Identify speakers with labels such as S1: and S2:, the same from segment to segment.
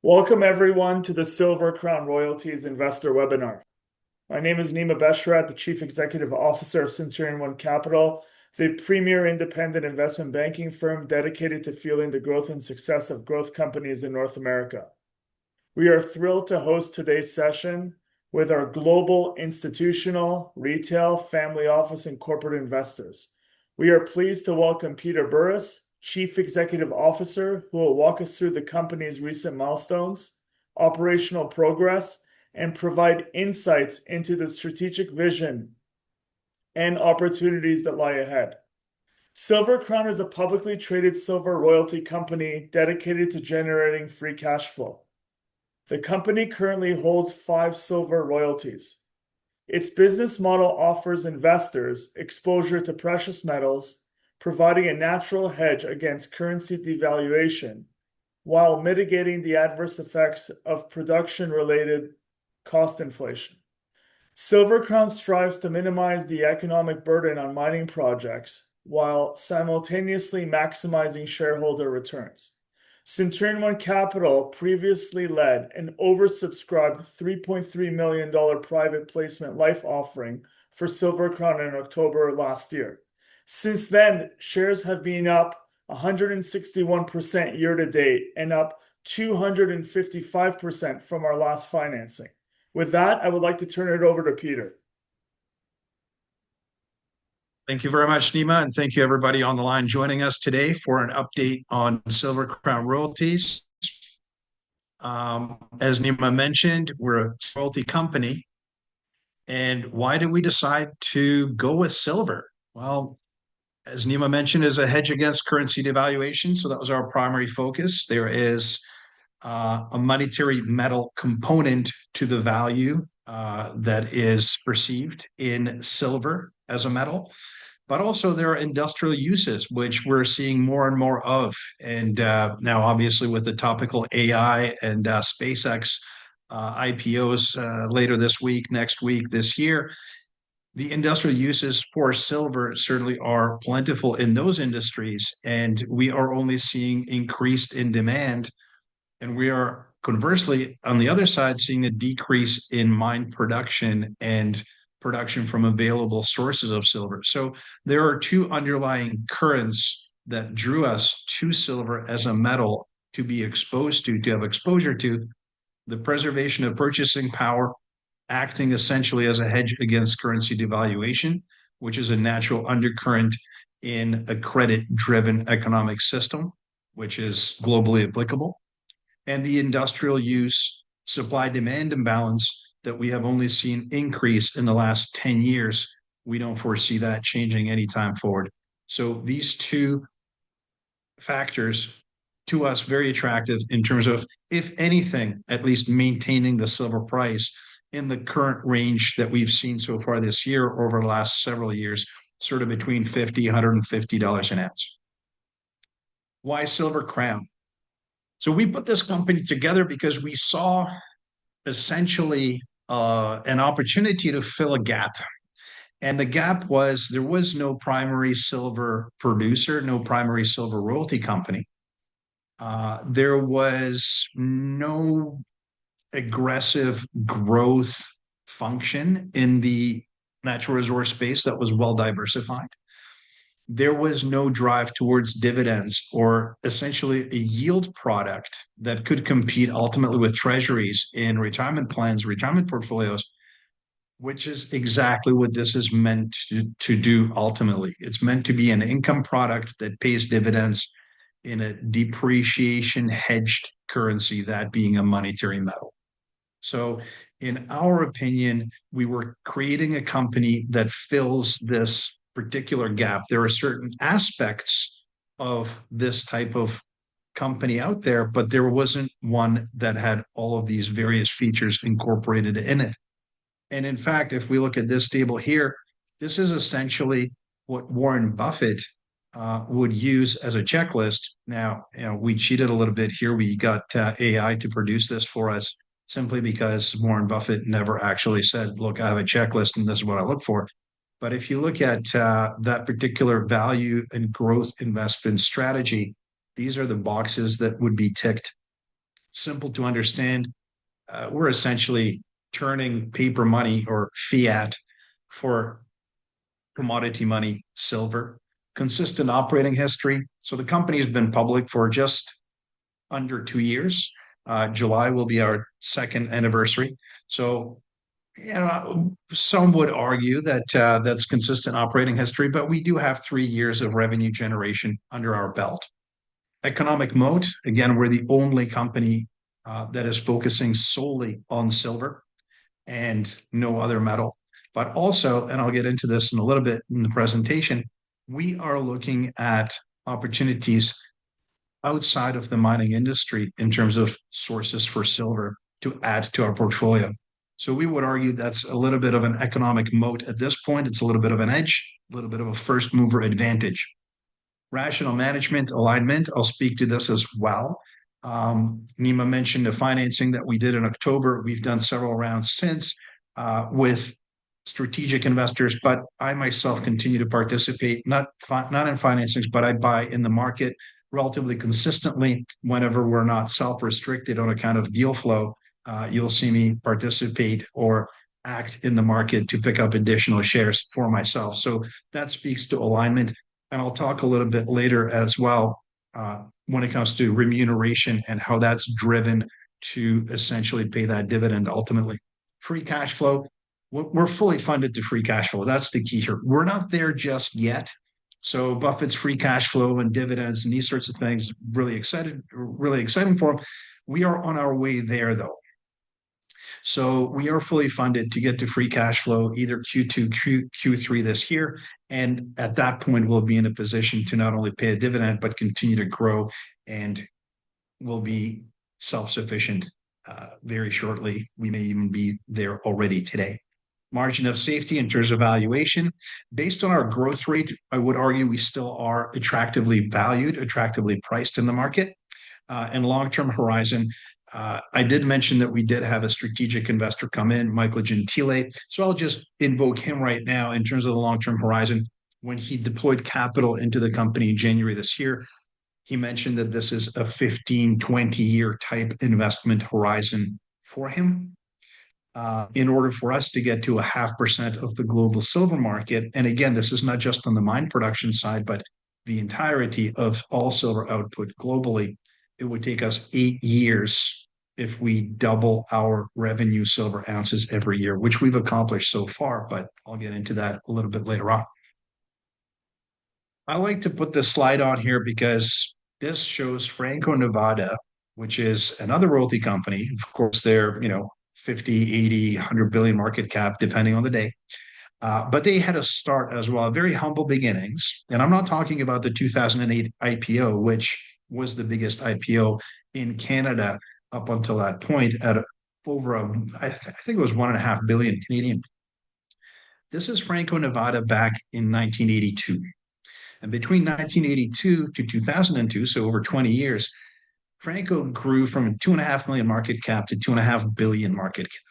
S1: Welcome everyone to the Silver Crown Royalties Investor Webinar. My name is Nima Beshrat, the Chief Executive Officer of Centurion One Capital, the premier independent investment banking firm dedicated to fueling the growth and success of growth companies in North America. We are thrilled to host today's session with our global institutional, retail, family office, and corporate investors. We are pleased to welcome Peter Bures, Chief Executive Officer, who will walk us through the company's recent milestones, operational progress, and provide insights into the strategic vision and opportunities that lie ahead. Silver Crown is a publicly traded silver royalty company dedicated to generating free cash flow. The company currently holds 5 silver royalties. Its business model offers investors exposure to precious metals, providing a natural hedge against currency devaluation, while mitigating the adverse effects of production-related cost inflation. Silver Crown strives to minimize the economic burden on mining projects while simultaneously maximizing shareholder returns. Centurion One Capital previously led an oversubscribed $3.3 million private placement life offering for Silver Crown in October last year. Since then, shares have been up 161% year to date and up 255% from our last financing. With that, I would like to turn it over to Peter.
S2: Thank you very much, Nima, and thank you everybody on the line joining us today for an update on Silver Crown Royalties. As Nima mentioned, we're a royalty company. And why did we decide to go with silver? Well, as Nima mentioned, is a hedge against currency devaluation. So that was our primary focus. There is a monetary metal component to the value that is perceived in silver as a metal. But also there are industrial uses, which we're seeing more and more of. And now, obviously, with the topical AI and SpaceX IPOs later this week, next week, this year, the industrial uses for silver certainly are plentiful in those industries. And we are only seeing increased in demand. And we are conversely, on the other side, seeing a decrease in mine production and production from available sources of silver. So there are two underlying currents that drew us to silver as a metal to be exposed to have exposure to: the preservation of purchasing power, acting essentially as a hedge against currency devaluation, which is a natural undercurrent in a credit-driven economic system, which is globally applicable, and the industrial use supply-demand imbalance that we have only seen increase in the last 10 years. We don't foresee that changing anytime forward. So these two factors, to us, very attractive in terms of, if anything, at least maintaining the silver price in the current range that we've seen so far this year or over the last several years, sort of between $50 and $150 an ounce. Why Silver Crown? So we put this company together because we saw essentially an opportunity to fill a gap. And the gap was there was no primary silver producer, no primary silver royalty company. There was no aggressive growth function in the natural resource space that was well diversified. There was no drive towards dividends or essentially a yield product that could compete ultimately with treasuries in retirement plans, retirement portfolios, which is exactly what this is meant to do ultimately. It's meant to be an income product that pays dividends in a depreciation hedged currency, that being a monetary metal. So in our opinion, we were creating a company that fills this particular gap. There are certain aspects of this type of company out there, but there wasn't one that had all of these various features incorporated in it. And in fact, if we look at this table here, this is essentially what Warren Buffett would use as a checklist. Now, we cheated a little bit here. We got AI to produce this for us simply because Warren Buffett never actually said, look, I have a checklist and this is what I look for. But if you look at that particular value and growth investment strategy, these are the boxes that would be ticked simple to understand. We're essentially turning paper money or fiat for commodity money, silver, consistent operating history. So the company's been public for just under 2 years. July will be our second anniversary. So, some would argue that that's consistent operating history, but we do have 3 years of revenue generation under our belt. Economic moat, again, we're the only company that is focusing solely on silver and no other metal. But also, and I'll get into this in a little bit in the presentation, we are looking at opportunities outside of the mining industry in terms of sources for silver to add to our portfolio. So we would argue that's a little bit of an economic moat at this point. It's a little bit of an edge, a little bit of a first mover advantage. Rational management alignment, I'll speak to this as well. Nima mentioned the financing that we did in October. We've done several rounds since with strategic investors, but I myself continue to participate, not in financings, but I buy in the market relatively consistently whenever we're not self-restricted on a kind of deal flow. You'll see me participate or act in the market to pick up additional shares for myself. So that speaks to alignment. And I'll talk a little bit later as well when it comes to remuneration and how that's driven to essentially pay that dividend ultimately. Free cash flow, we're fully funded to free cash flow. That's the key here. We're not there just yet. So Buffett's free cash flow and dividends and these sorts of things, really exciting for him. We are on our way there though. So we are fully funded to get to free cash flow either Q2, Q3 this year. And at that point, we'll be in a position to not only pay a dividend, but continue to grow and we'll be self-sufficient very shortly. We may even be there already today. Margin of safety in terms of valuation. Based on our growth rate, I would argue we still are attractively valued, attractively priced in the market. And long-term horizon, I did mention that we did have a strategic investor come in, Michael Gentile. So I'll just invoke him right now in terms of the long-term horizon. When he deployed capital into the company in January this year, he mentioned that this is a 15, 20-year type investment horizon for him. In order for us to get to 0.5% of the global silver market, and again, this is not just on the mine production side, but the entirety of all silver output globally, it would take us 8 years if we double our revenue silver ounces every year, which we've accomplished so far, but I'll get into that a little bit later on. I like to put this slide on here because this shows Franco-Nevada, which is another royalty company. Of course, they're, 50, 80, 100 billion market cap, depending on the day. But they had a start as well, very humble beginnings. And I'm not talking about the 2008 IPO, which was the biggest IPO in Canada up until that point at over, I think it was 1.5 billion Canadian. This is Franco-Nevada back in 1982. And between 1982 to 2002, so over 20 years, Franco grew from 2.5 million market cap to 2.5 billion market cap.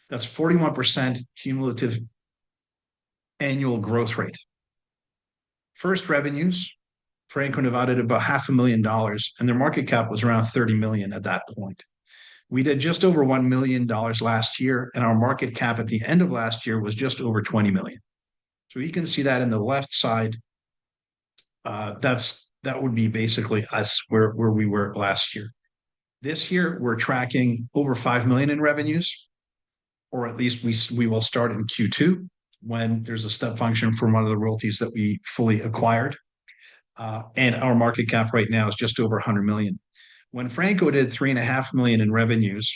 S2: That's 41% cumulative annual growth rate. First revenues, Franco-Nevada did about $500,000, and their market cap was around 30 million at that point. We did just over $1 million last year, and our market cap at the end of last year was just over 20 million. So you can see that in the left side. That would be basically us where we were last year. This year, we're tracking over 5 million in revenues, or at least we will start in Q2 when there's a step function from one of the royalties that we fully acquired. And our market cap right now is just over 100 million. When Franco did 3.5 million in revenues,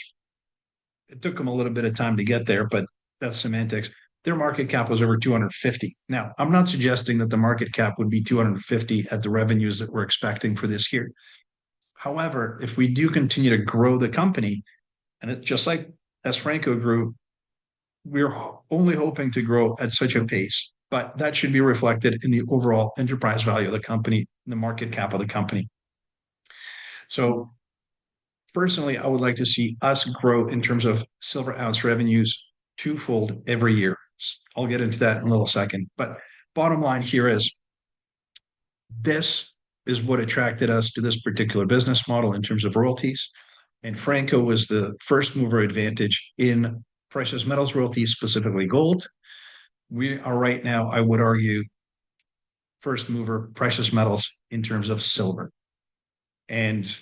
S2: it took them a little bit of time to get there, but that's semantics. Their market cap was over 250. Now, I'm not suggesting that the market cap would be 250 at the revenues that we're expecting for this year. However, if we do continue to grow the company, and it just like as Franco grew, we're only hoping to grow at such a pace, but that should be reflected in the overall enterprise value of the company, the market cap of the company. So personally, I would like to see us grow in terms of silver ounce revenues twofold every year. I'll get into that in a little second. But bottom line here is this is what attracted us to this particular business model in terms of royalties. And Franco was the first mover advantage in precious metals royalties, specifically gold. We are right now, I would argue, first mover precious metals in terms of silver. And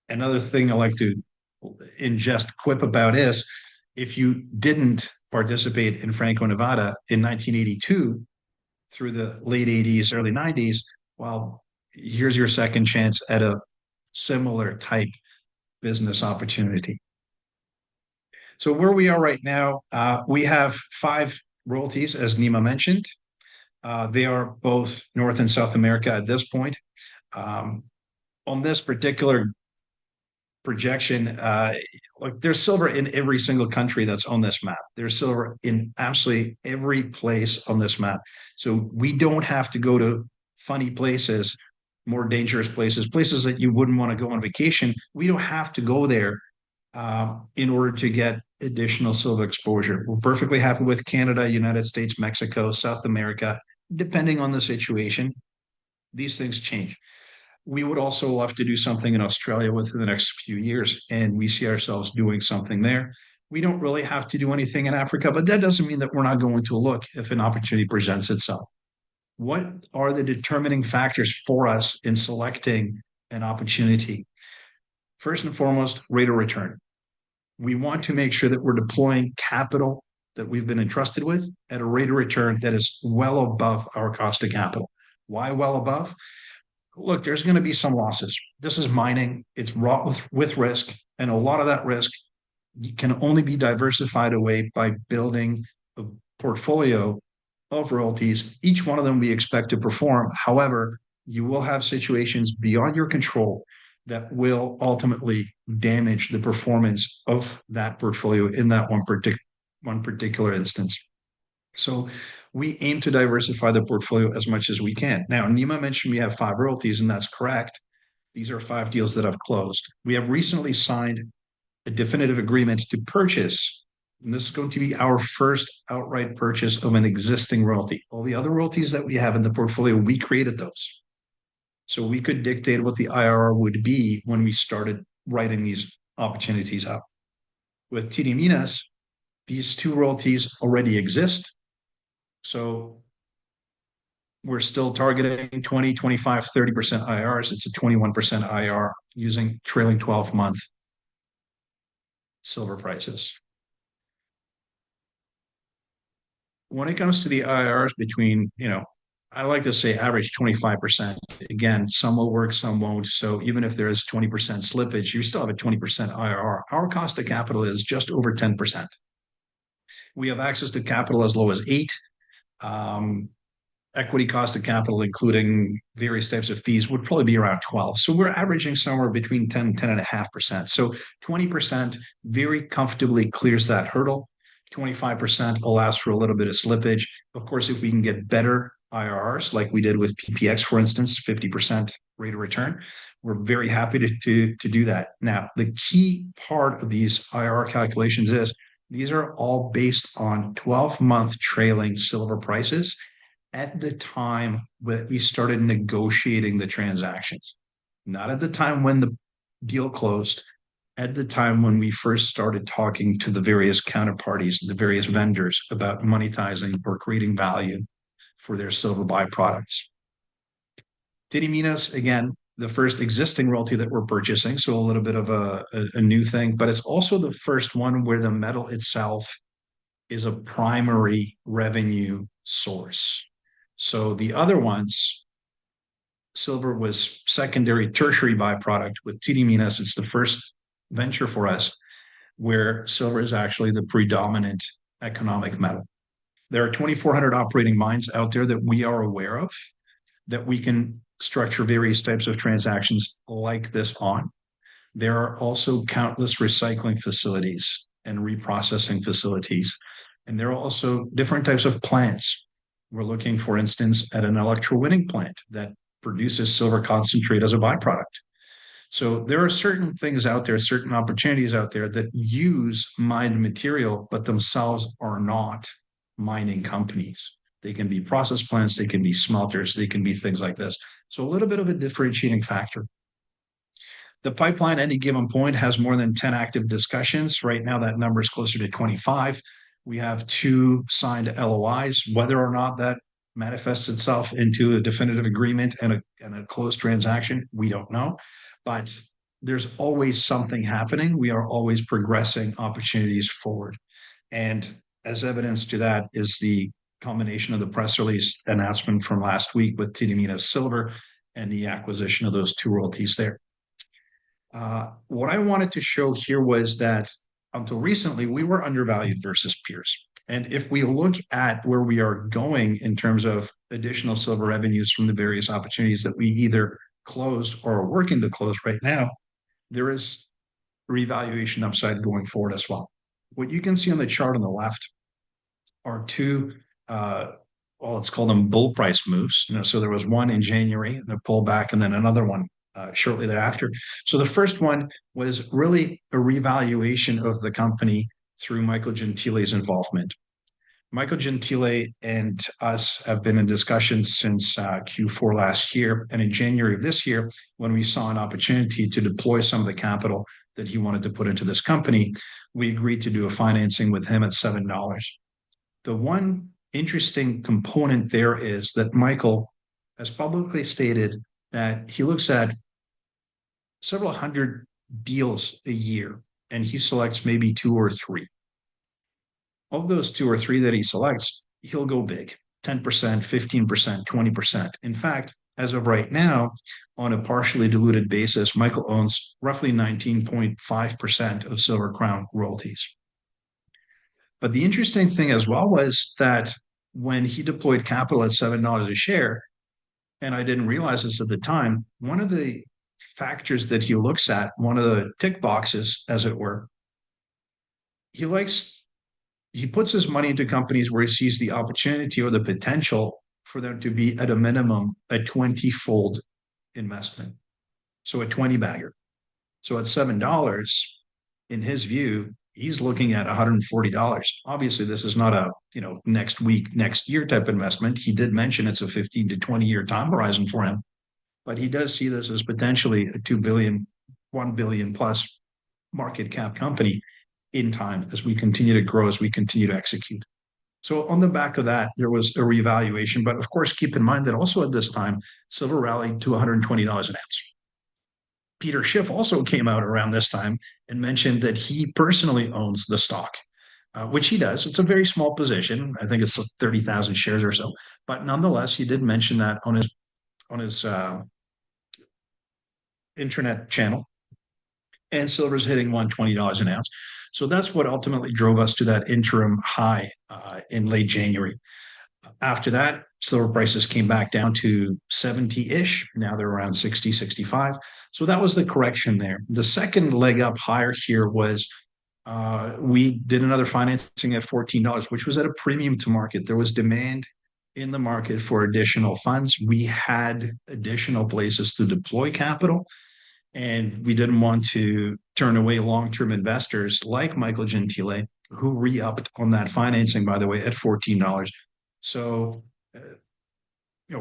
S2: another thing I like to ingest quip about is if you didn't participate in Franco Nevada in 1982 through the late 80s, early 90s, well, here's your second chance at a similar type business opportunity. So where we are right now, we have 5 royalties, as Nima mentioned. They are both North and South America at this point. On this particular projection, like there's silver in every single country that's on this map. There's silver in absolutely every place on this map. So we don't have to go to funny places, more dangerous places, places that you wouldn't want to go on vacation. We don't have to go there in order to get additional silver exposure. We're perfectly happy with Canada, United States, Mexico, South America, depending on the situation. These things change. We would also love to do something in Australia within the next few years, and we see ourselves doing something there. We don't really have to do anything in Africa, but that doesn't mean that we're not going to look if an opportunity presents itself. What are the determining factors for us in selecting an opportunity? First and foremost, rate of return. We want to make sure that we're deploying capital that we've been entrusted with at a rate of return that is well above our cost of capital. Why well above? Look, there's going to be some losses. This is mining. It's wrought with risk. And a lot of that risk can only be diversified away by building a portfolio of royalties. Each one of them we expect to perform. However, you will have situations beyond your control that will ultimately damage the performance of that portfolio in that one particular instance. So we aim to diversify the portfolio as much as we can. Now, Nima mentioned we have 5 royalties, and that's correct. These are 5 deals that have closed. We have recently signed a definitive agreement to purchase, and this is going to be our first outright purchase of an existing royalty. All the other royalties that we have in the portfolio, we created those. So we could dictate what the IRR would be when we started writing these opportunities up. With TD Minas, these 2 royalties already exist. So we're still targeting 20, 25, 30% IRRs. It's a 21% IR using trailing 12-month silver prices. When it comes to the IRRs between, I like to say average 25%. Again, some will work, some won't. So even if there is 20% slippage, you still have a 20% IRR. Our cost of capital is just over 10%. We have access to capital as low as 8. Equity cost of capital, including various types of fees, would probably be around 12. So we're averaging somewhere between 10 and 10.5%. So 20% very comfortably clears that hurdle. 25% allows for a little bit of slippage. Of course, if we can get better IRRs, like we did with PPX, for instance, 50% rate of return, we're very happy to do that. Now, the key part of these IRR calculations is these are all based on 12-month trailing silver prices at the time that we started negotiating the transactions, not at the time when the deal closed, at the time when we first started talking to the various counterparties, the various vendors about monetizing or creating value for their silver byproducts. TD Minas, again, the first existing royalty that we're purchasing, so a little bit of a new thing, but it's also the first one where the metal itself is a primary revenue source. So the other ones, silver was secondary, tertiary byproduct. With TD Minas, it's the first venture for us where silver is actually the predominant economic metal. There are 2,400 operating mines out there that we are aware of that we can structure various types of transactions like this on. There are also countless recycling facilities and reprocessing facilities. And there are also different types of plants. We're looking, for instance, at an electrowinning plant that produces silver concentrate as a byproduct. So there are certain things out there, certain opportunities out there that use mined material, but themselves are not mining companies. They can be process plants, they can be smelters, they can be things like this. So a little bit of a differentiating factor. The pipeline at any given point has more than 10 active discussions. Right now, that number is closer to 25. We have 2 signed LOIs. Whether or not that manifests itself into a definitive agreement and a closed transaction, we don't know. But there's always something happening. We are always progressing opportunities forward. And as evidence to that is the combination of the press release announcement from last week with Bures Silver and the acquisition of those 2 royalties there. What I wanted to show here was that until recently, we were undervalued versus peers. And if we look at where we are going in terms of additional silver revenues from the various opportunities that we either closed or are working to close right now, there is revaluation upside going forward as well. What you can see on the chart on the left are 2, let's call them bull price moves. So there was one in January, and a pullback, and then another one shortly thereafter. So the first one was really a revaluation of the company through Michael Gentile's involvement. Michael Gentile and us have been in discussion since Q4 last year. And in January of this year, when we saw an opportunity to deploy some of the capital that he wanted to put into this company, we agreed to do a financing with him at $7. The one interesting component there is that Michael has publicly stated that he looks at several hundred deals a year, and he selects maybe 2 or 3. Of those 2 or 3 that he selects, he'll go big, 10%, 15%, 20%. In fact, as of right now, on a partially diluted basis, Michael owns roughly 19.5% of Silver Crown royalties. But the interesting thing as well was that when he deployed capital at $7 a share, and I didn't realize this at the time, one of the factors that he looks at, one of the tick boxes, as it were, he puts his money into companies where he sees the opportunity or the potential for them to be at a minimum a 20-fold investment. So a 20 bagger. So at $7, in his view, he's looking at $140. Obviously, this is not a next week, next year type investment. He did mention it's a 15 to 20 year time horizon for him, but he does see this as potentially a 2 billion, 1 billion plus market cap company in time as we continue to grow, as we continue to execute. So on the back of that, there was a revaluation. But of course, keep in mind that also at this time, silver rallied to $120 an ounce. Peter Schiff also came out around this time and mentioned that he personally owns the stock, which he does. It's a very small position. I think it's 30,000 shares or so. But nonetheless, he did mention that on his intranet channel. And silver's hitting $120 an ounce. So that's what ultimately drove us to that interim high in late January. After that, silver prices came back down to 70-ish. Now they're around 60, 65. So that was the correction there. The second leg up higher here was we did another financing at $14, which was at a premium to market. There was demand in the market for additional funds. We had additional places to deploy capital, and we didn't want to turn away long-term investors like Michael Gentile, who re-upped on that financing, by the way, at $14. So,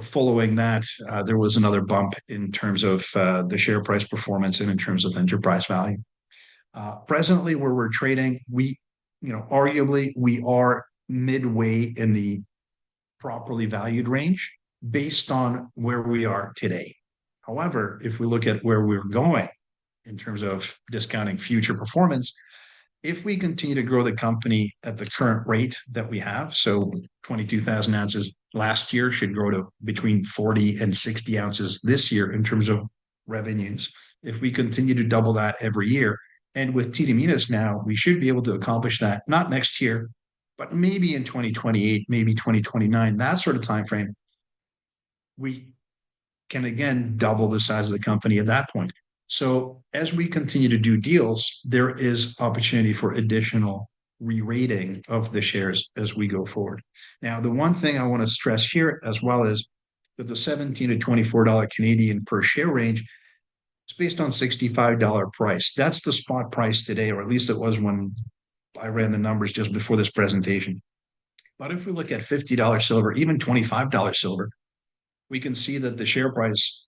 S2: following that, there was another bump in terms of the share price performance and in terms of enterprise value. Presently, where we're trading, arguably we are midway in the properly valued range based on where we are today. However, if we look at where we're going in terms of discounting future performance, if we continue to grow the company at the current rate that we have, so 22,000 ounces last year should grow to between 40 and 60 ounces this year in terms of revenues. If we continue to double that every year, and with Bures now, we should be able to accomplish that, not next year, but maybe in 2028, maybe 2029, that sort of time frame. We can again double the size of the company at that point. So as we continue to do deals, there is opportunity for additional re-rating of the shares as we go forward. Now, the one thing I want to stress here as well is that the 17 to $24 Canadian per share range is based on $65 price. That's the spot price today, or at least it was when I ran the numbers just before this presentation. But if we look at $50 silver, even $25 silver, we can see that the share price,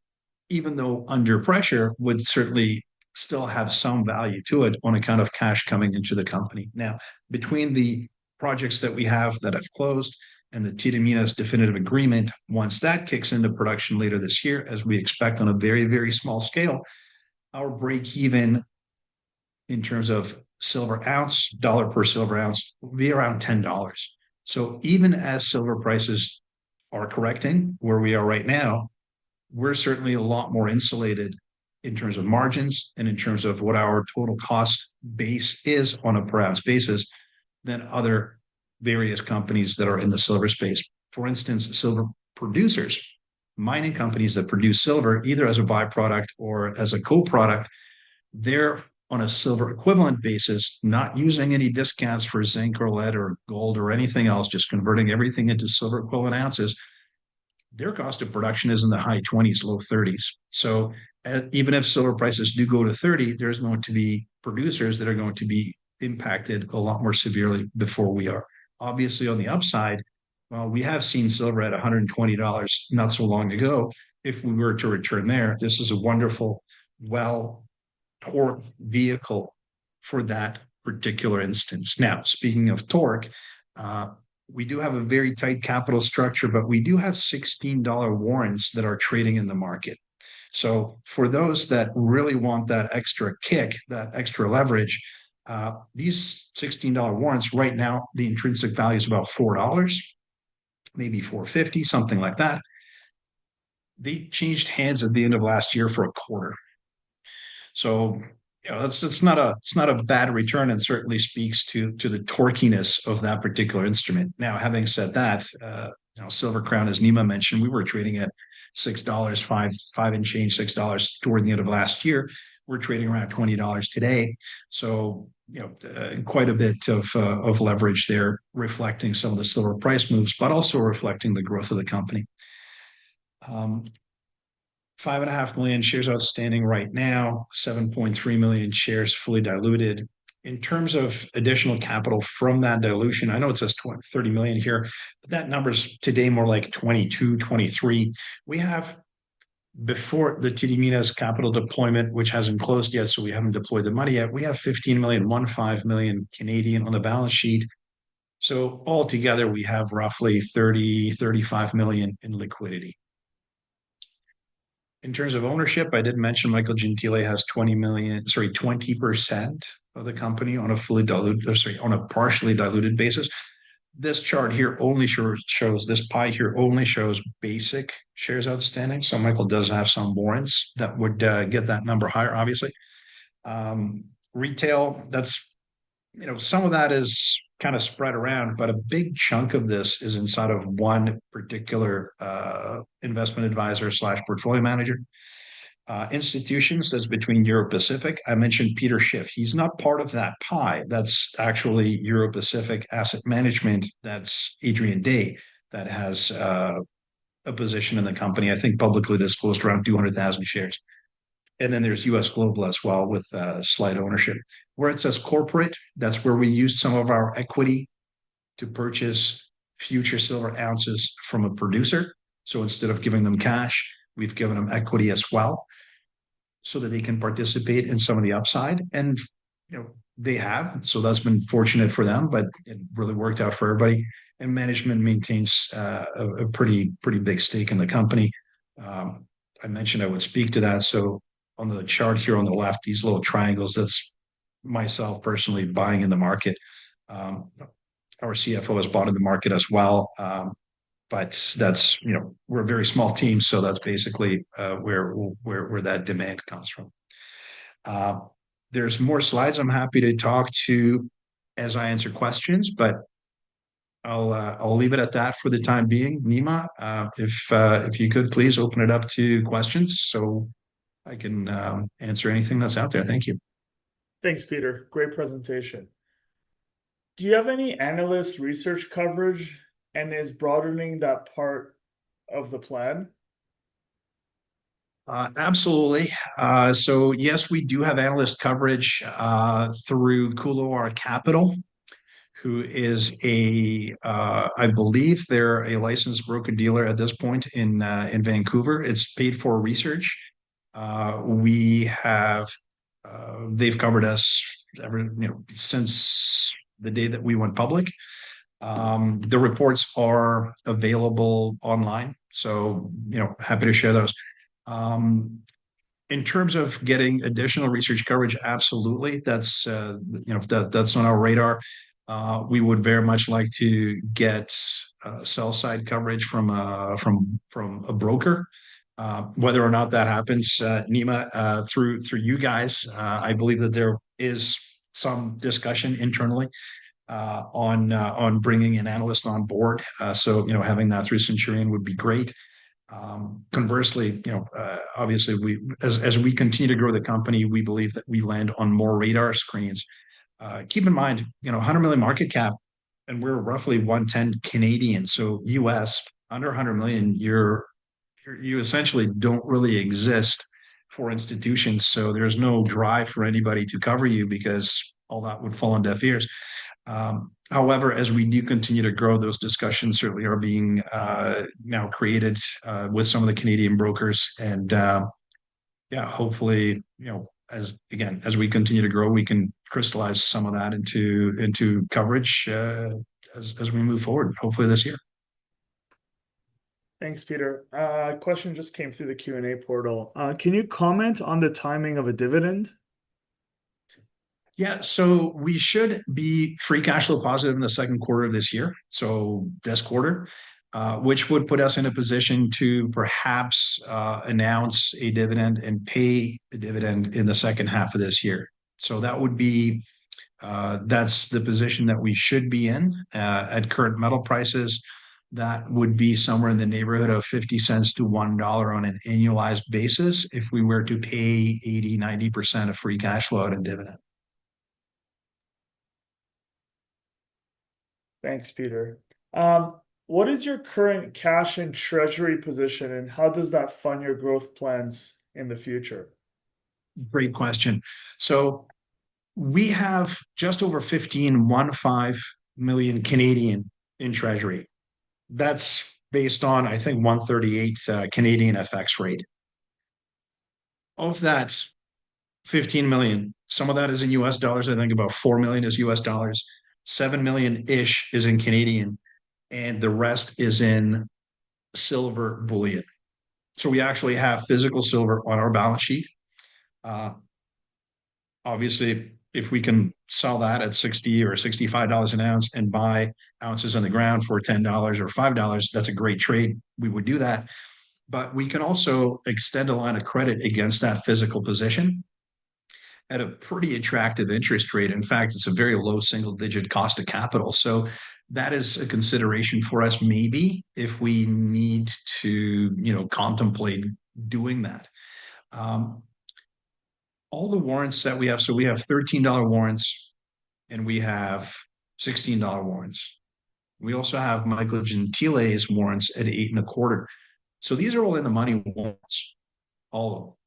S2: even though under pressure, would certainly still have some value to it on account of cash coming into the company. Now, between the projects that we have that have closed and the Tideminas definitive agreement, once that kicks into production later this year, as we expect on a very, very small scale, our break even in terms of silver ounce, dollar per silver ounce, will be around $10. So even as silver prices are correcting where we are right now, we're certainly a lot more insulated in terms of margins and in terms of what our total cost base is on a per ounce basis than other various companies that are in the silver space. For instance, silver producers, mining companies that produce silver either as a byproduct or as a co-product, they're on a silver equivalent basis, not using any discounts for zinc or lead or gold or anything else, just converting everything into silver equivalent ounces. Their cost of production is in the high 20s, low 30s. So even if silver prices do go to 30, there's going to be producers that are going to be impacted a lot more severely before we are. Obviously, on the upside, well, we have seen silver at $120 not so long ago. If we were to return there, this is a wonderful, torque vehicle for that particular instance. Now, speaking of torque, we do have a very tight capital structure, but we do have $16 warrants that are trading in the market. So for those that really want that extra kick, that extra leverage, these $16 warrants right now, the intrinsic value is about $4, maybe $4.50, something like that. They changed hands at the end of last year for a quarter. So it's not a bad return, and certainly speaks to the torquiness of that particular instrument. Now, having said that, Silver Crown, as Nima mentioned, we were trading at $6, five and change, $6 toward the end of last year. We're trading around $20 today. So quite a bit of leverage there, reflecting some of the silver price moves, but also reflecting the growth of the company. 5.5 million shares outstanding right now, 7.3 million shares fully diluted. In terms of additional capital from that dilution, I know it says 30 million here, but that number's today more like 22, 23. We have, before the Tideminas capital deployment, which hasn't closed yet, so we haven't deployed the money yet, we have 15 million, 15 million Canadian on the balance sheet. So altogether, we have roughly 30, 35 million in liquidity. In terms of ownership, I did mention Michael Gentile has 20% of the company on a on a partially diluted basis. This chart here only shows this pie here only shows basic shares outstanding. So Michael does have some warrants that would get that number higher, obviously. Retail, that's some of that is kind of spread around, but a big chunk of this is inside of one particular investment advisor / portfolio manager. Institutions, that's between Euro Pacific. I mentioned Peter Schiff. He's not part of that pie. That's actually Euro Pacific Asset Management. That's Adrian Day that has a position in the company. I think publicly disclosed around 200,000 shares. And then there's US Global as well with slight ownership. Where it says corporate, that's where we use some of our equity to purchase future silver ounces from a producer. So instead of giving them cash, we've given them equity as well so that they can participate in some of the upside. And they have. So that's been fortunate for them, but it really worked out for everybody. And management maintains a pretty big stake in the company. I mentioned I would speak to that. So on the chart here on the left, these little triangles, that's myself personally buying in the market. Our CFO has bought in the market as well. But that's, we're a very small team. So that's basically where that demand comes from. There's more slides. I'm happy to talk to as I answer questions, but I'll leave it at that for the time being. Nima, if you could please open it up to questions so I can answer anything that's out there. Thank you.
S1: Thanks, Peter. Great presentation. Do you have any analyst research coverage, and is broadening that part of the plan?
S2: Absolutely. So yes, we do have analyst coverage through Couloir Capital, who is I believe they're a licensed broker-dealer at this point in Vancouver. It's paid for research. We have They've covered us since the day that we went public. The reports are available online, so happy to share those. In terms of getting additional research coverage, absolutely, that's that's on our radar. We would very much like to get sell side coverage from a broker. Whether or not that happens, Nima, through you guys, I believe that there is some discussion internally on bringing an analyst on board. So having that through Centurion would be great. Conversely, obviously as we continue to grow the company, we believe that we land on more radar screens. Keep in mind, 100 million market cap, and we're roughly 110 Canadian. So US under 100 million, you essentially don't really exist for institutions. So there's no drive for anybody to cover you because all that would fall on deaf ears. However, as we do continue to grow, those discussions certainly are being now created with some of the Canadian brokers. And hopefully, as we continue to grow, we can crystallize some of that into coverage as we move forward, hopefully this year.
S1: Thanks, Peter. Question just came through the Q&A portal. Can you comment on the timing of a dividend?
S2: Yeah, so we should be free cash flow positive in the second quarter of this year. So this quarter, which would put us in a position to perhaps announce a dividend and pay the dividend in the second half of this year. So that would be, that's the position that we should be in at current metal prices. That would be somewhere in the neighborhood of 50 cents to $1 on an annualized basis if we were to pay 80-90% of free cash flow out in dividend.
S1: Thanks, Peter. What is your current cash and treasury position, and how does that fund your growth plans in the future?
S2: Great question. So we have just over 15 million Canadian in treasury. That's based on, I think, 138 Canadian FX rate. Of that 15 million, some of that is in US dollars. I think about 4 million is US dollars. 7 million-ish is in Canadian, and the rest is in silver bullion. So we actually have physical silver on our balance sheet. Obviously, if we can sell that at $60 or $65 an ounce and buy ounces on the ground for $10 or $5, that's a great trade. We would do that. But we can also extend a line of credit against that physical position at a pretty attractive interest rate. In fact, it's a very low single-digit cost of capital. So that is a consideration for us, maybe, if we need to, contemplate doing that. All the warrants that we have, so we have $13 warrants and we have $16 warrants. We also have Michael Gentile's warrants at 8.25. So these are all in the money warrants, all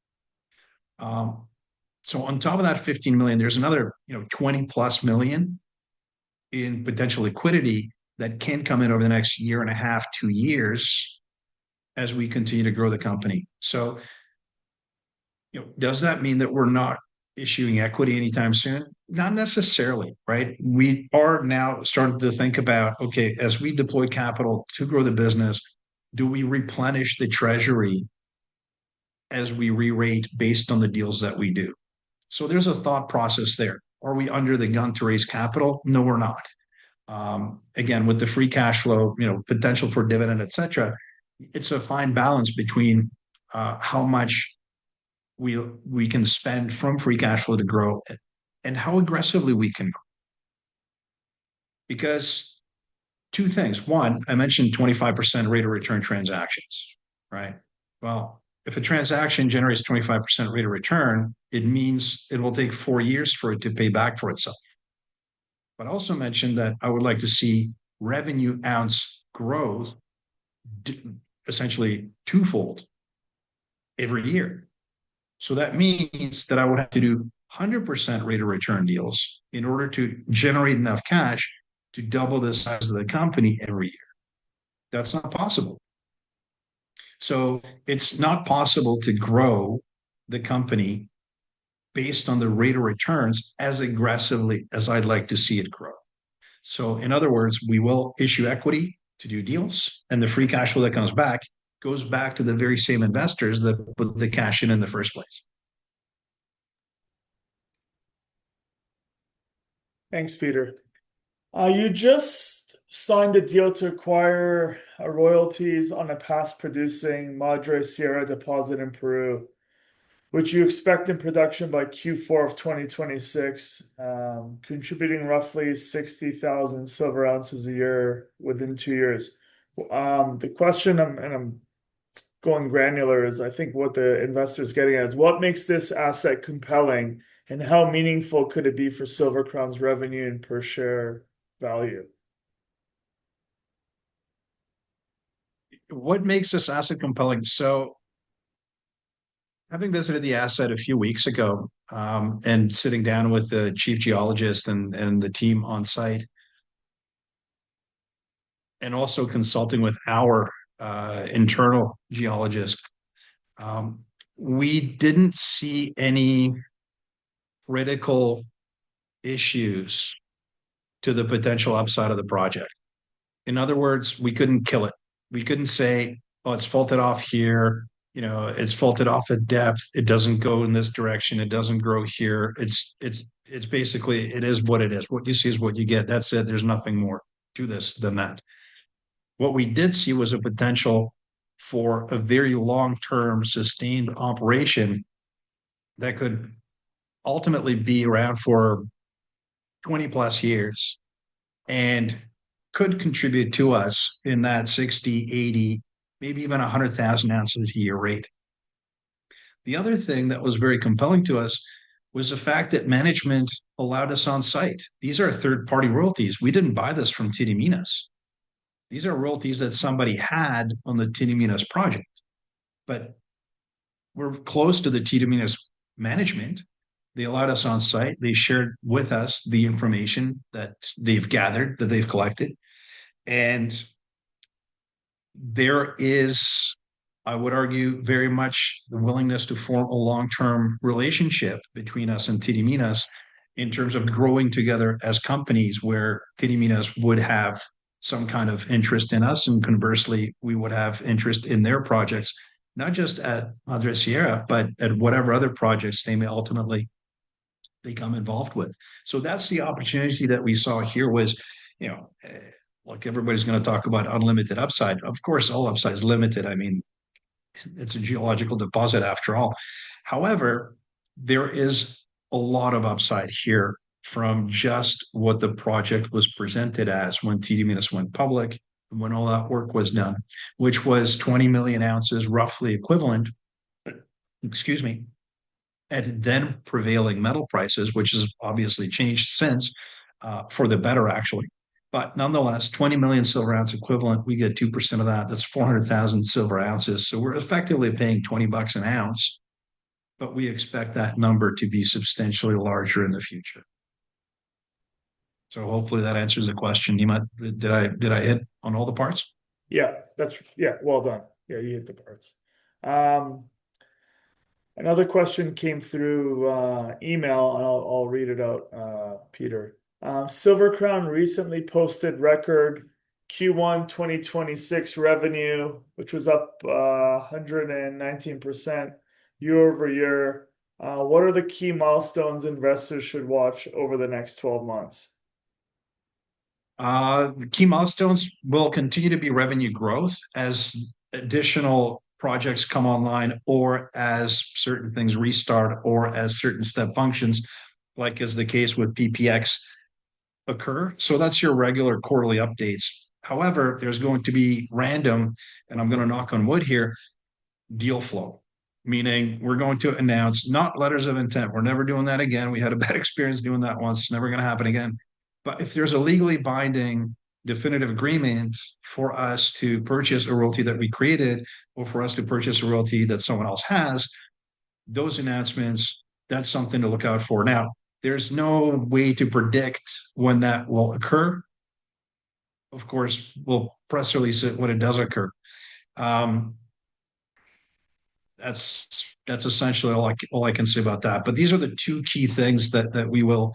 S2: of them. So on top of that 15 million, there's another 20 plus million in potential liquidity that can come in over the next year and a half, 2 years, as we continue to grow the company. So does that mean that we're not issuing equity anytime soon? Not necessarily, right? We are now starting to think about, okay, as we deploy capital to grow the business, do we replenish the treasury as we re-rate based on the deals that we do? So there's a thought process there. Are we under the gun to raise capital? No, we're not. Again, with the free cash flow, potential for dividend, et cetera, it's a fine balance between how much we can spend from free cash flow to grow and how aggressively we can grow. Because two things. One, I mentioned 25% rate of return transactions, right? Well, if a transaction generates 25% rate of return, it means it will take 4 years for it to pay back for itself. But I also mentioned that I would like to see revenue ounce growth essentially twofold every year. So that means that I would have to do 100% rate of return deals in order to generate enough cash to double the size of the company every year. That's not possible. So it's not possible to grow the company based on the rate of returns as aggressively as I'd like to see it grow. So in other words, we will issue equity to do deals, and the free cash flow that comes back goes back to the very same investors that put the cash in the first place.
S1: Thanks, Peter. You just signed a deal to acquire royalties on a past producing Madre Sierra deposit in Peru, which you expect in production by Q4 of 2026, contributing roughly 60,000 silver ounces a year within 2 years. The question, and I'm going granular, is I think what the investor's getting at is what makes this asset compelling and how meaningful could it be for Silver Crown's revenue and per share value?
S2: What makes this asset compelling? So having visited the asset a few weeks ago, and sitting down with the chief geologist and the team on site, and also consulting with our internal geologist, we didn't see any critical issues to the potential upside of the project. In other words, we couldn't kill it. We couldn't say, oh, it's faulted off here. It's faulted off at depth. It doesn't go in this direction. It doesn't grow here. It's basically, it is what it is. What you see is what you get. That's it. There's nothing more to this than that. What we did see was a potential for a very long-term sustained operation that could ultimately be around for 20 plus years and could contribute to us in that 60, 80, maybe even 100,000 ounces a year rate. The other thing that was very compelling to us was the fact that management allowed us on site. These are third-party royalties. We didn't buy this from Tidiminas. These are royalties that somebody had on the Tidiminas project, but we're close to the Tidiminas management. They allowed us on site. They shared with us the information that they've gathered, that they've collected. And there is, I would argue, very much the willingness to form a long-term relationship between us and Tidiminas in terms of growing together as companies, where Tidiminas would have some kind of interest in us, and conversely, we would have interest in their projects, not just at Madre Sierra, but at whatever other projects they may ultimately become involved with. So that's the opportunity that we saw here was, like everybody's going to talk about unlimited upside. Of course, all upside is limited. I mean, it's a geological deposit after all. However, there is a lot of upside here from just what the project was presented as when Tidiminas went public and when all that work was done, which was 20 million ounces, roughly equivalent, excuse me, at then prevailing metal prices, which has obviously changed since, for the better, actually. But nonetheless, 20 million silver ounce equivalent, we get 2% of that. That's 400,000 silver ounces. So we're effectively paying $20 an ounce, but we expect that number to be substantially larger in the future. So hopefully that answers the question. Nima, did I hit on all the parts?
S1: Yeah, well done. Yeah, you hit the parts. Another question came through email, and I'll read it out, Peter. Silver Crown recently posted record Q1 2026 revenue, which was up 119% year over year. What are the key milestones investors should watch over the next 12 months?
S2: The key milestones will continue to be revenue growth as additional projects come online, or as certain things restart, or as certain step functions, like is the case with PPX, occur. So that's your regular quarterly updates. However, there's going to be random, and I'm going to knock on wood here, deal flow, meaning we're going to announce not letters of intent. We're never doing that again. We had a bad experience doing that once. It's never going to happen again. But if there's a legally binding definitive agreement for us to purchase a royalty that we created, or for us to purchase a royalty that someone else has, those announcements, that's something to look out for. Now, there's no way to predict when that will occur. Of course, we'll press release it when it does occur. That's that's essentially all I can say about that. But these are the two key things that we will,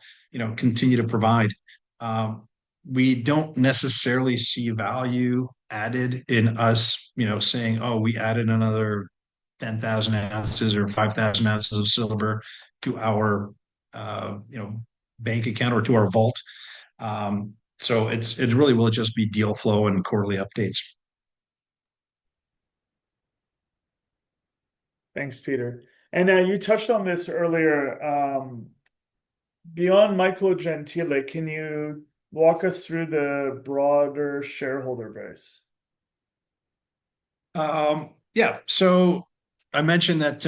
S2: continue to provide. Um, we don't necessarily see value added in us, saying, oh, we added another 10,000 ounces or 5,000 ounces of silver to our, bank account or to our vault. So it really will just be deal flow and quarterly updates.
S1: Thanks, Peter. And you touched on this earlier. Beyond Michael Gentile, can you walk us through the broader shareholder base?
S2: Yeah. So I mentioned that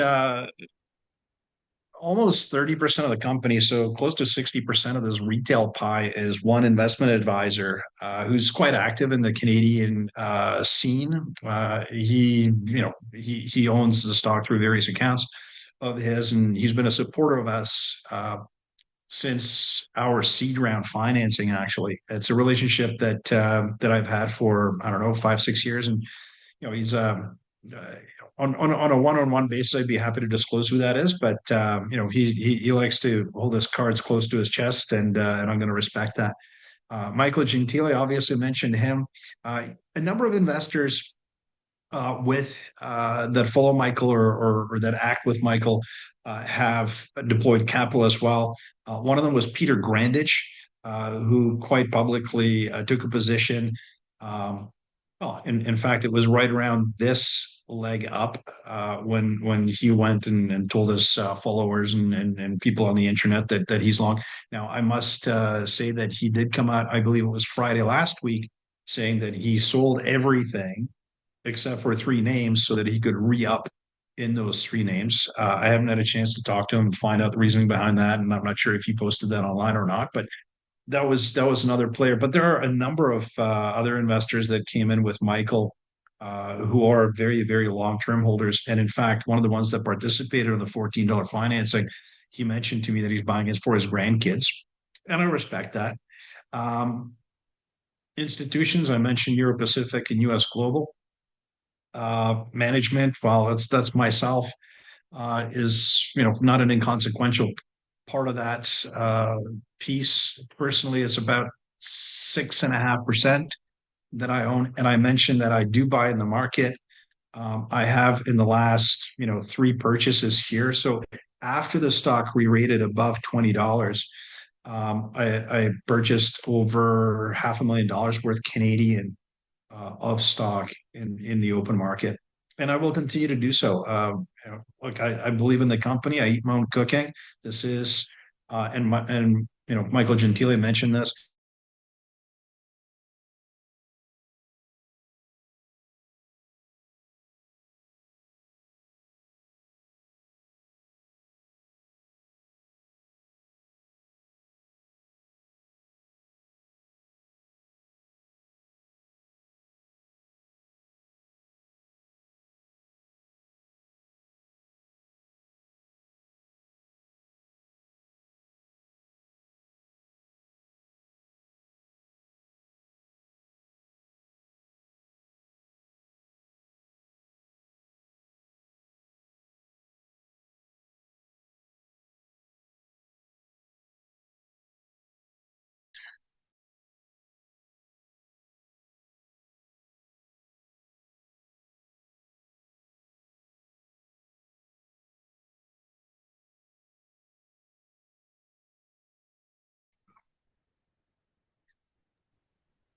S2: almost 30% of the company, so close to 60% of this retail pie is one investment advisor who's quite active in the Canadian scene. He owns the stock through various accounts of his, and he's been a supporter of us since our seed round financing. Actually, it's a relationship that I've had for, I don't know, 5, 6 years, and he's uh, on a one-on-one basis. I'd be happy to disclose who that is, but he likes to hold his cards close to his chest, and I'm going to respect that. Michael Gentile, obviously mentioned him. A number of investors with that follow Michael or that act with Michael have deployed capital as well. One of them was Peter Grandich, who quite publicly took a position. Um, well, in fact, it was right around this leg up when he went and told his followers and people on the internet that he's long. Now, I must say that he did come out, I believe it was Friday last week, saying that he sold everything except for three names so that he could re-up in those three names. I haven't had a chance to talk to him and find out the reasoning behind that, and I'm not sure if he posted that online or not. But that was another player. But there are a number of other investors that came in with Michael, who are very, very long-term holders. And in fact, one of the ones that participated in the $14 financing, he mentioned to me that he's buying it for his grandkids, and I respect that. Um, Institutions, I mentioned Euro Pacific and US Global. Management, well, that's myself, is not an inconsequential part of that piece. Personally, it's about 6.5% that I own, and I mentioned that I do buy in the market. I have in the last three purchases here. So after the stock re-rated above $20, I purchased over $500,000 worth Canadian of stock in the open market, and I will continue to do so. Look, I believe in the company. I eat my own cooking. This is and Michael Gentile mentioned this.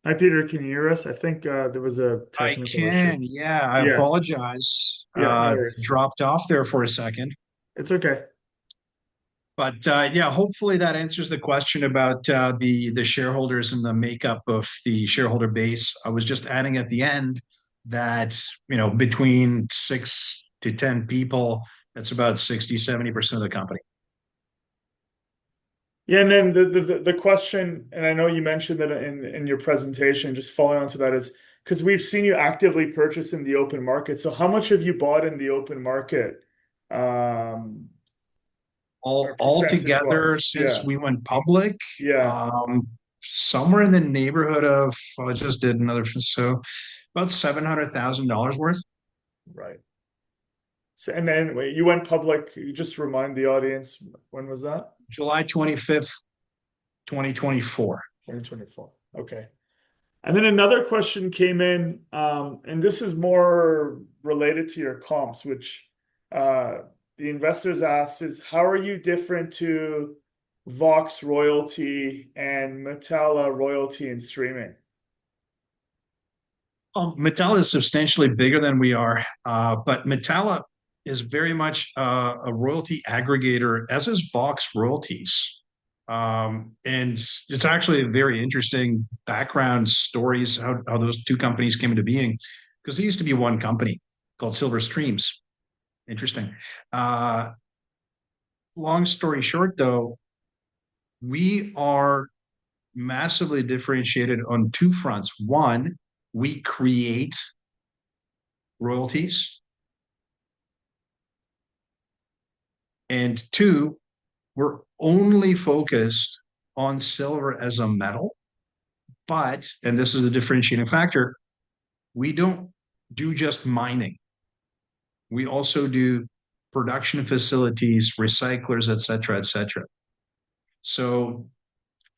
S1: Hi, Peter. Can you hear us? I think there was a
S2: I
S1: technical issue.
S2: can, yeah. I
S1: Yeah.
S2: apologize.
S1: Yeah. No worries.
S2: Dropped off there for a second.
S1: It's okay.
S2: But yeah, hopefully that answers the question about the shareholders and the makeup of the shareholder base. I was just adding at the end that between 6 to 10 people, that's about 60, 70% of the company.
S1: Yeah, and then the question, and I know you mentioned that in your presentation, just following on to that is because we've seen you actively purchase in the open market. So how much have you bought in the open market, or
S2: All
S1: percentage
S2: together
S1: wise?
S2: since
S1: Yeah.
S2: we went public,
S1: Yeah.
S2: somewhere in the neighborhood of, well, I just did another, so about $700,000 worth.
S1: Right. So, and then wait, you went public. You just remind the audience, when was that?
S2: July 25th, 2024.
S1: 2024. Okay. And then another question came in, and this is more related to your comps, which uh, the investors asked is, how are you different to Vox royalty and Metalla royalty and streaming?
S2: Metalla is substantially bigger than we are, but Metalla is very much a royalty aggregator, as is Vox Royalties. And it's actually a very interesting background stories how those two companies came into being, because there used to be one company called Silver Streams. Interesting. Uh, Long story short, though, we are massively differentiated on two fronts. One, we create royalties, and two, we're only focused on silver as a metal. But, and this is a differentiating factor, we don't do just mining. We also do production facilities, recyclers, et cetera, et cetera. So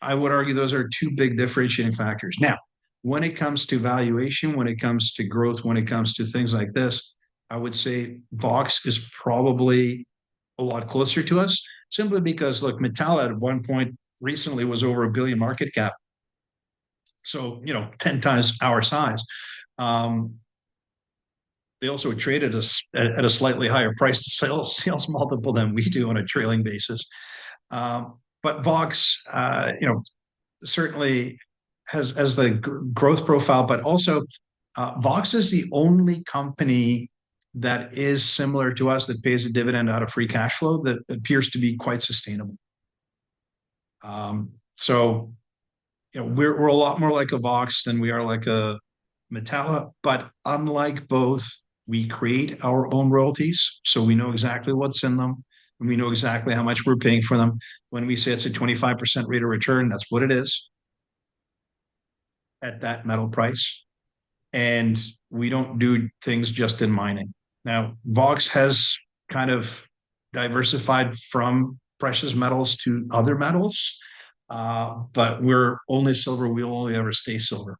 S2: I would argue those are two big differentiating factors. Now, when it comes to valuation, when it comes to growth, when it comes to things like this, I would say Vox is probably a lot closer to us, simply because, look, Metalla at one point recently was over a billion market cap. So, 10 times our size. They also traded us at a slightly higher price to sales multiple than we do on a trailing basis. But Vox, certainly has the growth profile, but also Vox is the only company that is similar to us that pays a dividend out of free cash flow that appears to be quite sustainable. So, we're a lot more like a Vox than we are like a Metalla, but unlike both, we create our own royalties, so we know exactly what's in them, and we know exactly how much we're paying for them. When we say it's a 25% rate of return, that's what it is at that metal price. And we don't do things just in mining. Now, Vox has kind of diversified from precious metals to other metals, but we're only silver. We'll only ever stay silver.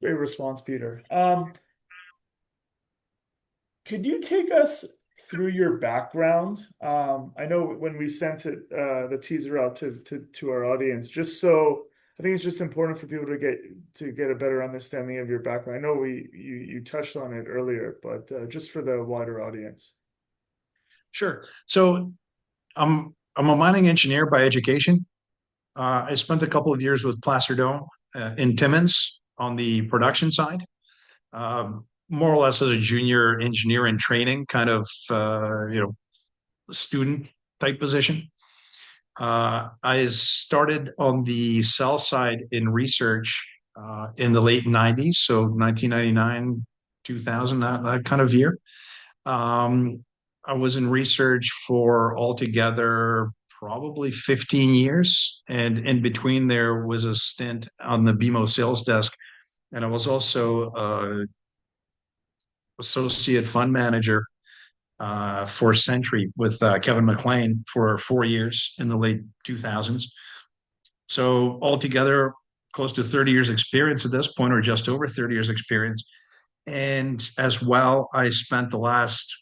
S1: Great response, Peter. Could you take us through your background? I know when we sent it, the teaser out to our audience, just so I think it's just important for people to get a better understanding of your background. I know you touched on it earlier, but just for the wider audience.
S2: Sure. So I'm a mining engineer by education. I spent a couple of years with Placer Dome in Timmins on the production side. More or less as a junior engineer in training, kind of student type position. I started on the sell side in research in the late 90s, so 1999, 2000, that kind of year. I was in research for altogether probably 15 years, and in between there was a stint on the BMO sales desk, and I was also associate fund manager for Century with Kevin McLean for 4 years in the late 2000s. So altogether, close to 30 years experience at this point, or just over 30 years experience. And as well, I spent the last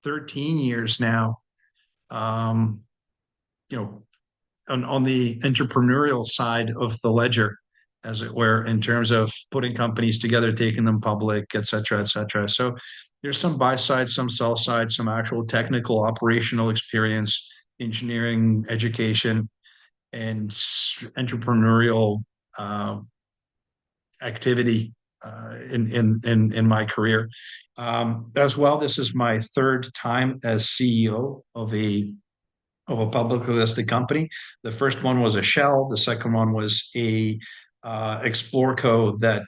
S2: 13 years now, on the entrepreneurial side of the ledger, as it were, in terms of putting companies together, taking them public, et cetera, et cetera. So there's some buy side, some sell side, some actual technical operational experience, engineering, education, and entrepreneurial activity in my career. As well, this is my third time as CEO of a publicly listed company. The first one was a Shell. The second one was a Explorco that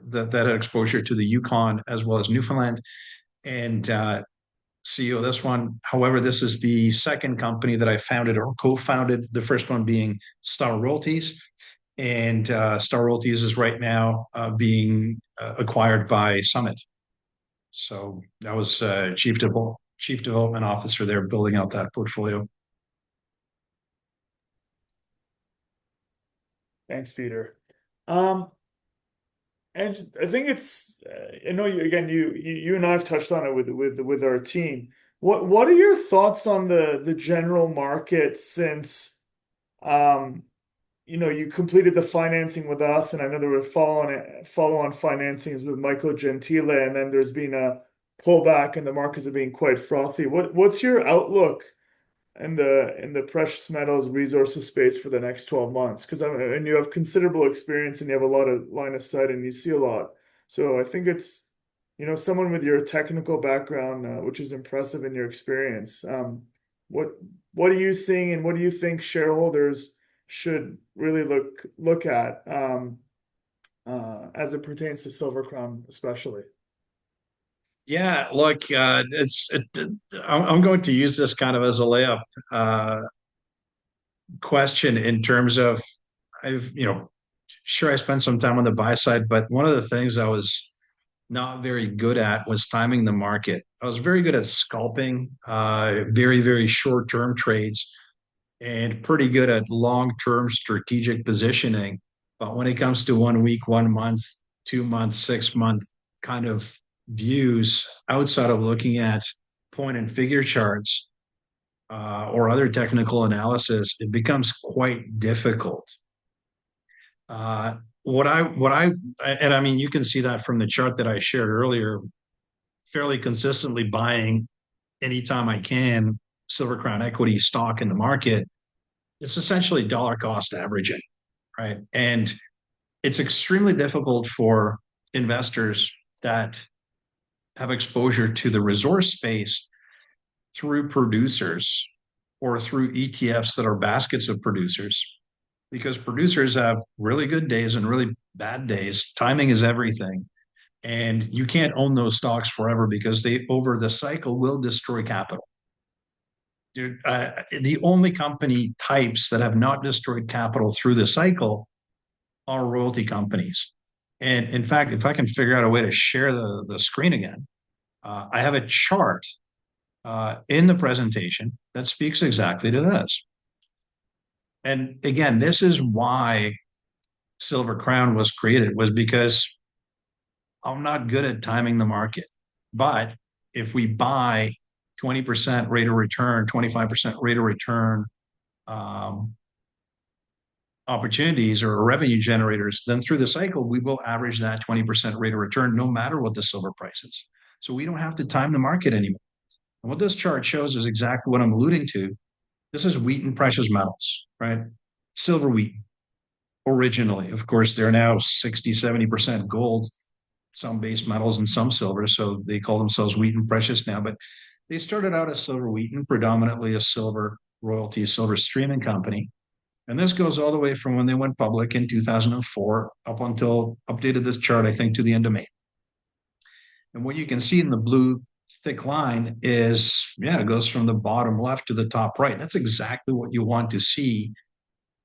S2: that had exposure to the Yukon as well as Newfoundland, and CEO of this one. However, this is the second company that I founded or co-founded. The first one being Star Royalties, and Star Royalties is right now being acquired by Summit. So I was chief development officer there, building out that portfolio.
S1: Thanks, Peter. Um, and I think it's, I know you again. You and I have touched on it with our team. What are your thoughts on the general market since um, you completed the financing with us, and I know there were follow-on financings with Michael Gentile, and then there's been a pullback, and the markets are being quite frothy. What's your outlook in the precious metals resources space for the next 12 months? Because and you have considerable experience and you have a lot of line of sight and you see a lot. So I think it's, someone with your technical background, which is impressive in your experience. What what are you seeing and what do you think shareholders should really look at as it pertains to Silver Crown, especially?
S2: Yeah, look, I'm going to use this kind of as a layup uh, question in terms of I've, sure I spent some time on the buy side, but one of the things I was not very good at was timing the market. I was very good at scalping, very, very short-term trades, and pretty good at long-term strategic positioning. But when it comes to 1 week, 1 month, 2 months, 6 month kind of views outside of looking at point and figure charts or other technical analysis, it becomes quite difficult. Uh, and I mean, you can see that from the chart that I shared earlier, fairly consistently buying anytime I can Silver Crown equity stock in the market. It's essentially dollar cost averaging, right? And it's extremely difficult for investors that have exposure to the resource space through producers or through ETFs that are baskets of producers, because producers have really good days and really bad days. Timing is everything. And you can't own those stocks forever because they, over the cycle, will destroy capital. Dude, the only company types that have not destroyed capital through the cycle are royalty companies. And in fact, if I can figure out a way to share the screen again, I have a chart in the presentation that speaks exactly to this. And again, this is why Silver Crown was created, was because I'm not good at timing the market. But if we buy 20% rate of return, 25% rate of return um, opportunities or revenue generators, then through the cycle, we will average that 20% rate of return no matter what the silver price is. So we don't have to time the market anymore. And what this chart shows is exactly what I'm alluding to. This is Wheaton Precious Metals, right? Silver Wheaton originally. Of course, they're now 60, 70% gold, some base metals and some silver. So they call themselves Wheaton Precious now. But they started out as Silver Wheaton, predominantly a silver royalty, silver streaming company. And this goes all the way from when they went public in 2004 up until updated this chart, I think, to the end of May. And what you can see in the blue thick line is, yeah, it goes from the bottom left to the top right. That's exactly what you want to see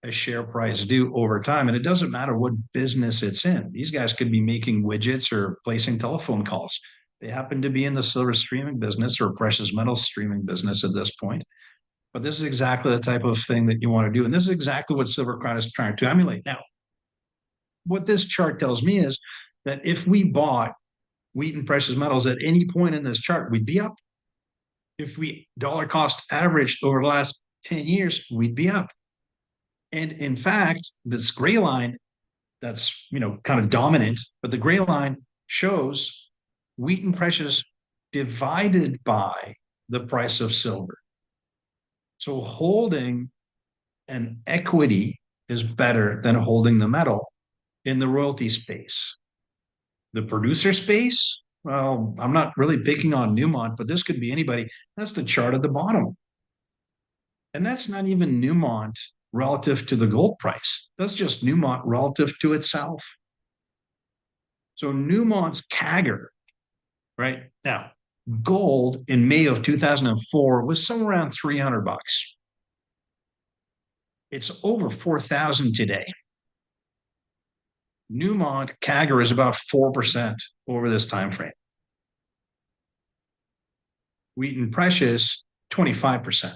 S2: a share price do over time. And it doesn't matter what business it's in. These guys could be making widgets or placing telephone calls. They happen to be in the silver streaming business or precious metals streaming business at this point. But this is exactly the type of thing that you want to do. And this is exactly what Silver Crown is trying to emulate. Now, what this chart tells me is that if we bought Wheaton Precious Metals at any point in this chart, we'd be up. If we dollar cost averaged over the last 10 years, we'd be up. And in fact, this gray line that's, kind of dominant, but the gray line shows Wheaton Precious divided by the price of silver. So holding an equity is better than holding the metal in the royalty space. The producer space, well, I'm not really picking on Newmont, but this could be anybody. That's the chart at the bottom. And that's not even Newmont relative to the gold price. That's just Newmont relative to itself. So Newmont's CAGR, right? Now, gold in May of 2004 was somewhere around $300. It's over 4,000 today. Newmont CAGR is about 4% over this time frame. Wheaton Precious, 25%.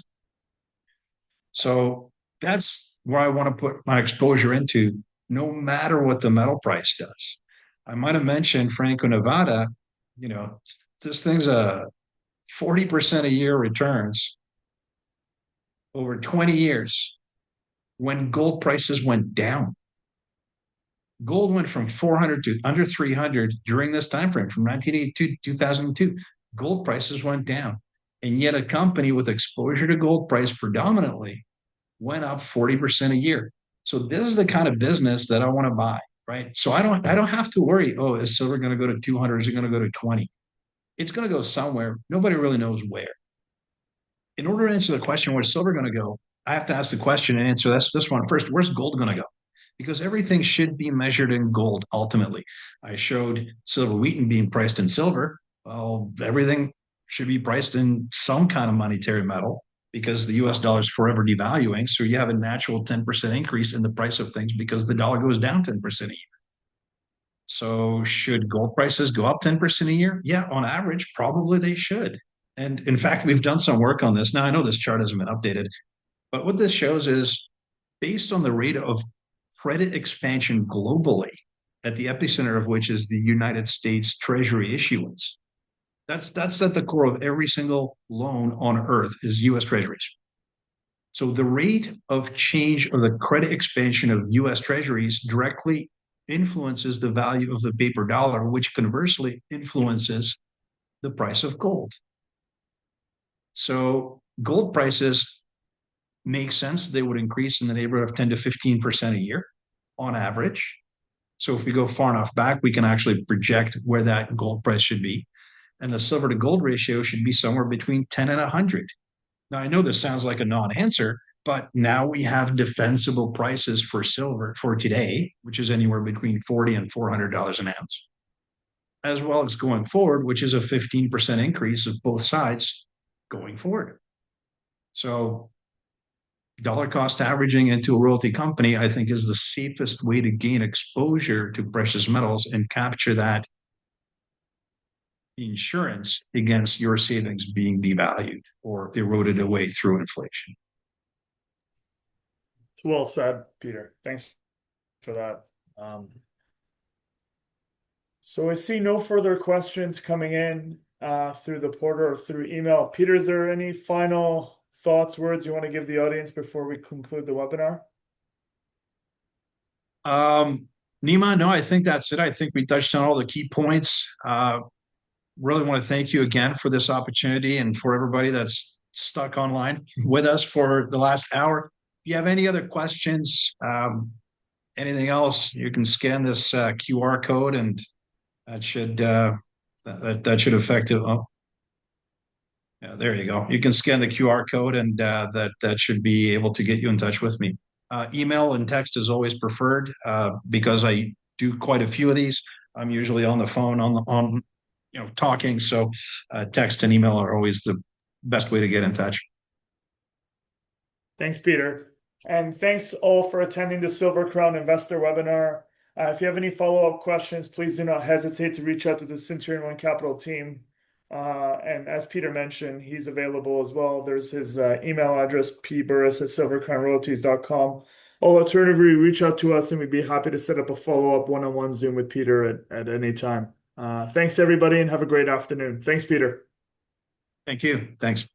S2: So that's where I want to put my exposure into, no matter what the metal price does. I might have mentioned Franco Nevada, this thing's a 40% a year returns over 20 years when gold prices went down. Gold went from 400 to under 300 during this time frame from 1982 to 2002. Gold prices went down. And yet a company with exposure to gold price predominantly went up 40% a year. So this is the kind of business that I want to buy, right? So I don't have to worry, oh, is silver going to go to 200? Is it going to go to 20? It's going to go somewhere. Nobody really knows where. In order to answer the question, where's silver going to go? I have to ask the question and answer this one first. Where's gold going to go? Because everything should be measured in gold ultimately. I showed silver Wheaton being priced in silver. Well, everything should be priced in some kind of monetary metal because the US dollar is forever devaluing. So you have a natural 10% increase in the price of things because the dollar goes down 10% a year. So should gold prices go up 10% a year? Yeah, on average, probably they should. And in fact, we've done some work on this. Now, I know this chart hasn't been updated, but what this shows is based on the rate of credit expansion globally, at the epicenter of which is the United States Treasury issuance. That's at the core of every single loan on earth is US Treasuries. So the rate of change of the credit expansion of US Treasuries directly influences the value of the paper dollar, which conversely influences the price of gold. So gold prices make sense. They would increase in the neighborhood of 10 to 15% a year on average. So if we go far enough back, we can actually project where that gold price should be. And the silver to gold ratio should be somewhere between 10 and 100. Now, I know this sounds like a non-answer, but now we have defensible prices for silver for today, which is anywhere between $40 and $400 an ounce, as well as going forward, which is a 15% increase of both sides going forward. So dollar cost averaging into a royalty company, I think, is the safest way to gain exposure to precious metals and capture that insurance against your savings being devalued or eroded away through inflation.
S1: Well said, Peter. Thanks for that. So I see no further questions coming in through the portal or through email. Peter, is there any final thoughts, words you want to give the audience before we conclude the webinar?
S2: Nima, no, I think that's it. I think we touched on all the key points. Really want to thank you again for this opportunity and for everybody that's stuck online with us for the last hour. If you have any other questions, anything else, you can scan this QR code and that should affect it. Oh, yeah, there you go. You can scan the QR code and that should be able to get you in touch with me. Email and text is always preferred because I do quite a few of these. I'm usually on the phone on talking. So text and email are always the best way to get in touch.
S1: Thanks, Peter. And thanks all for attending the Silver Crown Investor webinar. If you have any follow-up questions, please do not hesitate to reach out to the Centurion One Capital team. And as Peter mentioned, he's available as well. There's his email address, pburris@silvercrownroyalties.com. Alternatively, reach out to us and we'd be happy to set up a follow-up one-on-one Zoom with Peter at any time. Thanks, everybody, and have a great afternoon. Thanks, Peter.
S2: Thank you. Thanks.